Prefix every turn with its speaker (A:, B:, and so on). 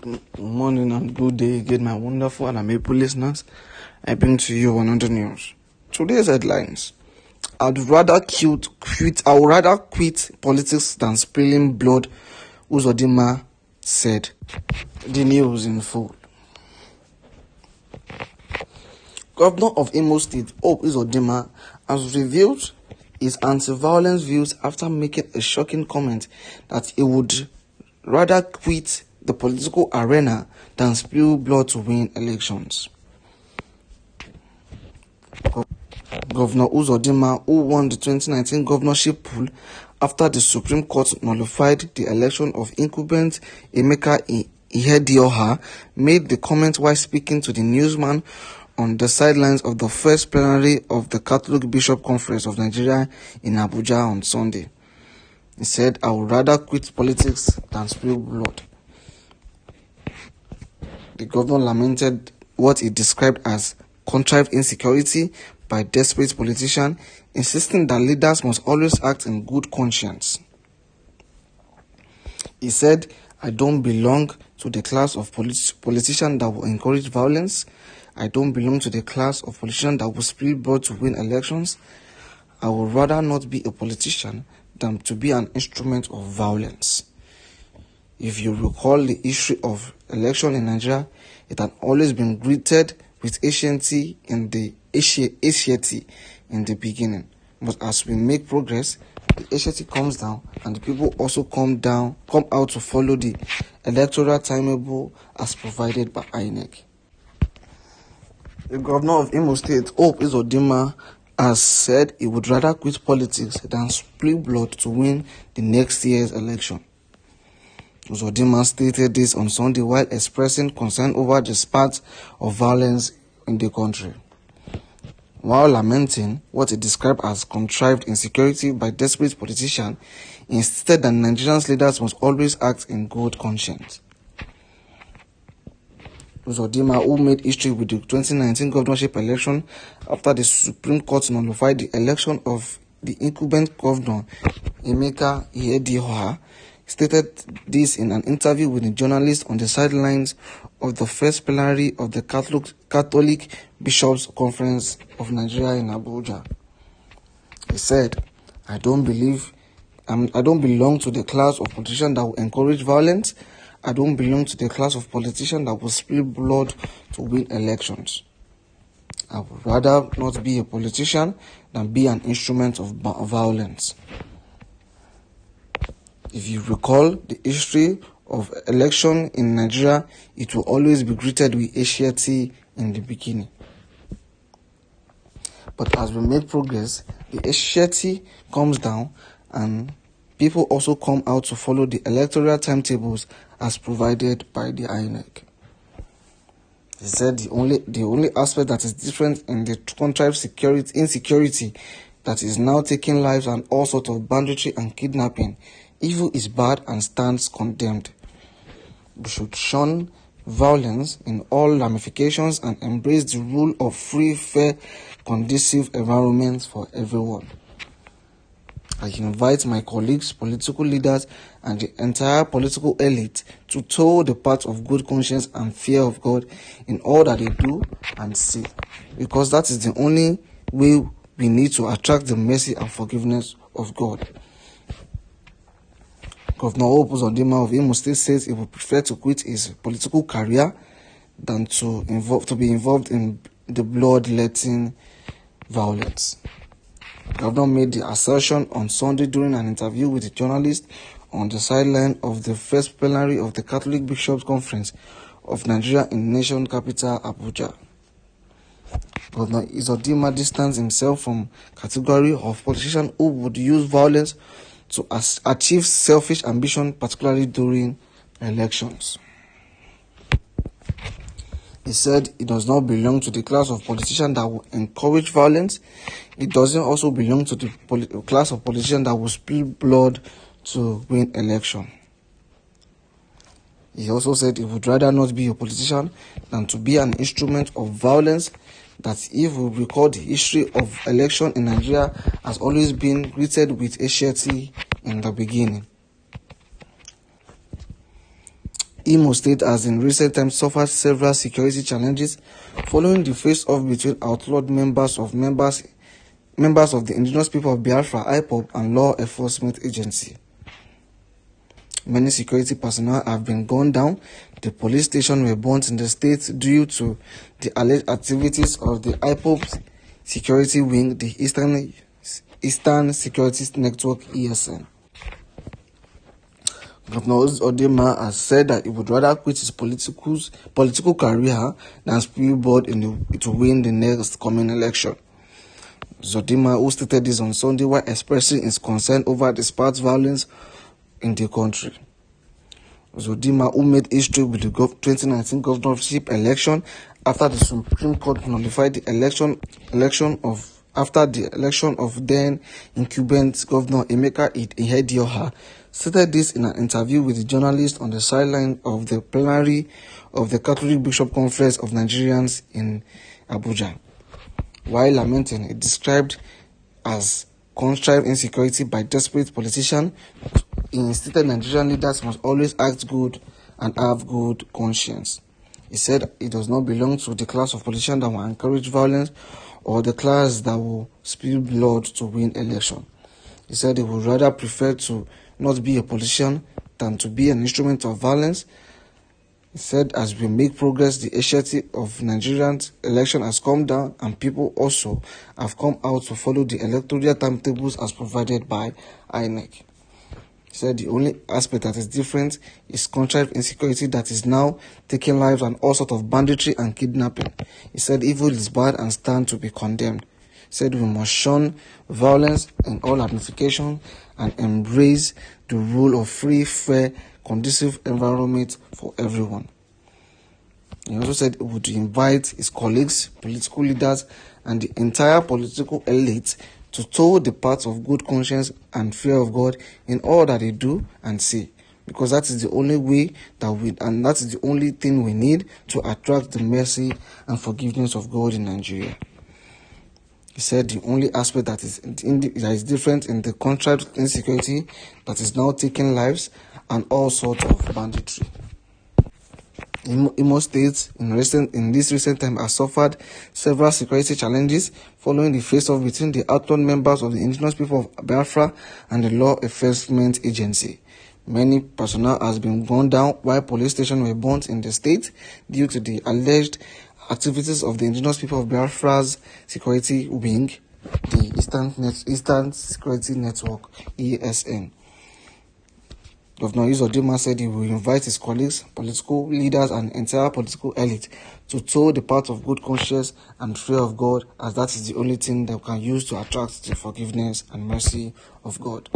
A: Good morning and good day again, my wonderful and amazing listeners. I bring to you 100 news. Today's headlines: I would rather quit politics than spilling blood, Uzodinma said. The news in full. Governor of Imo State, Uzodinma, has revealed his anti-violence views after making a shocking comment that he would rather quit the political arena than spill blood to win elections. Governor Uzodinma, who won the 2019 governorship poll after the Supreme Court nullified the election of incumbent Emeka Ihedioha, made the comment while speaking to the newsman on the sidelines of the first plenary of the Catholic Bishop Conference of Nigeria in Abuja on Sunday. He said, "I would rather quit politics than spill blood." The governor lamented what he described as contrived insecurity by desperate politicians, insisting that leaders must always act in good conscience. He said, "I don't belong to the class of politicians that will encourage violence. I don't belong to the class of politicians that will spill blood to win elections. I would rather not be a politician than to be an instrument of violence." If you recall the history of election in Nigeria, it had always been greeted with Asianity in the beginning. But as we make progress, the Asianity comes down and the people also come out to follow the electoral timetable as provided by INEC. The governor of Imo State, Uzodinma, has said he would rather quit politics than spill blood to win the next year's election. Uzodinma stated this on Sunday while expressing concern over the spate of violence in the country. While lamenting what he described as contrived insecurity by desperate politicians, he insisted that Nigerian leaders must always act in good conscience. Uzodinma, who made history with the 2019 governorship election after the Supreme Court nullified the election of the incumbent governor Emeka Ihedioha, stated this in an interview with a journalist on the sidelines of the first plenary of the Catholic Bishops Conference of Nigeria in Abuja. He said, I don't belong to the class of politicians that will encourage violence. I don't belong to the class of politicians that will spill blood to win elections. I would rather not be a politician than be an instrument of violence. If you recall the history of election in Nigeria, it will always be greeted with Asianity in the beginning. But as we make progress, the Asianity comes down and people also come out to follow the electoral timetables as provided by the INEC. He said the only aspect that is different in the contrived insecurity that is now taking lives and all sorts of banditry and kidnapping. Evil is bad and stands condemned. We should shun violence in all ramifications and embrace the rule of free, fair, conducive environments for everyone. I invite my colleagues, political leaders, and the entire political elite to toe the path of good conscience and fear of God in all that they do and say, because that is the only way we need to attract the mercy and forgiveness of God. Governor Uzodinma of Imo State says he would prefer to quit his political career than to be involved in the bloodletting violence. The governor made the assertion on Sunday during an interview with a journalist on the sideline of the first plenary of the Catholic Bishops Conference of Nigeria in the nation capital Abuja. Governor Uzodinma distanced himself from category of politicians who would use violence to achieve selfish ambition, particularly during elections. He said he does not belong to the class of politicians that will encourage violence. He doesn't also belong to the class of politicians that will spill blood to win election. He also said he would rather not be a politician than to be an instrument of violence. That if we recall the history of election in Nigeria has always been greeted with Asianity in the beginning. Imo State has in recent times suffered several security challenges following the face-off between outlawed members of the indigenous people of Biafra, IPOB, and law enforcement agency. Many security personnel have been gunned down. The police station were burnt in the state due to the alleged activities of the IPOB security wing, the Eastern Security Network (ESN). Governor Uzodinma has said that he would rather quit his political career than spill blood to win the next coming election. Uzodinma, who stated this on Sunday while expressing his concern over the sparse violence in the country. Uzodinma, who made history with the 2019 governorship election after the Supreme Court nullified the election of then incumbent Governor Emeka Ihedioha, stated this in an interview with the journalist on the sideline of the plenary of the Catholic Bishop Conference of Nigerians in Abuja. While lamenting it described as contrived insecurity by desperate politicians, he stated Nigerian leaders must always act good and have good conscience. He said it does not belong to the class of politicians that will encourage violence or the class that will spill blood to win election. He said he would rather prefer to not be a politician than to be an instrument of violence. He said as we make progress, the anxiety of Nigerian election has come down and people also have come out to follow the electoral timetables as provided by INEC. He said the only aspect that is different is contrived insecurity that is now taking lives and all sorts of banditry and kidnapping. He said evil is bad and stand to be condemned. He said we must shun violence in all ramifications and embrace the rule of free, fair, conducive environment for everyone. He also said he would invite his colleagues, political leaders, and the entire political elite to toe the path of good conscience and fear of God in all that they do and say, because that is the only way that is the only thing we need to attract the mercy and forgiveness of God in Nigeria. He said the only aspect that is different in the contrived insecurity that is now taking lives and all sorts of banditry. Imo State in this recent time has suffered several security challenges following the face-off between the outlawed members of the indigenous people of Biafra and the law enforcement agency. Many personnel has been gunned down while police stations were burnt in the state due to the alleged activities of the indigenous people of Biafra's security wing, the Eastern Security Network (ESN). Governor Uzodinma said he will invite his colleagues, political leaders, and entire political elite to toe the path of good conscience and fear of God, as that is the only thing that we can use to attract the forgiveness and mercy of God.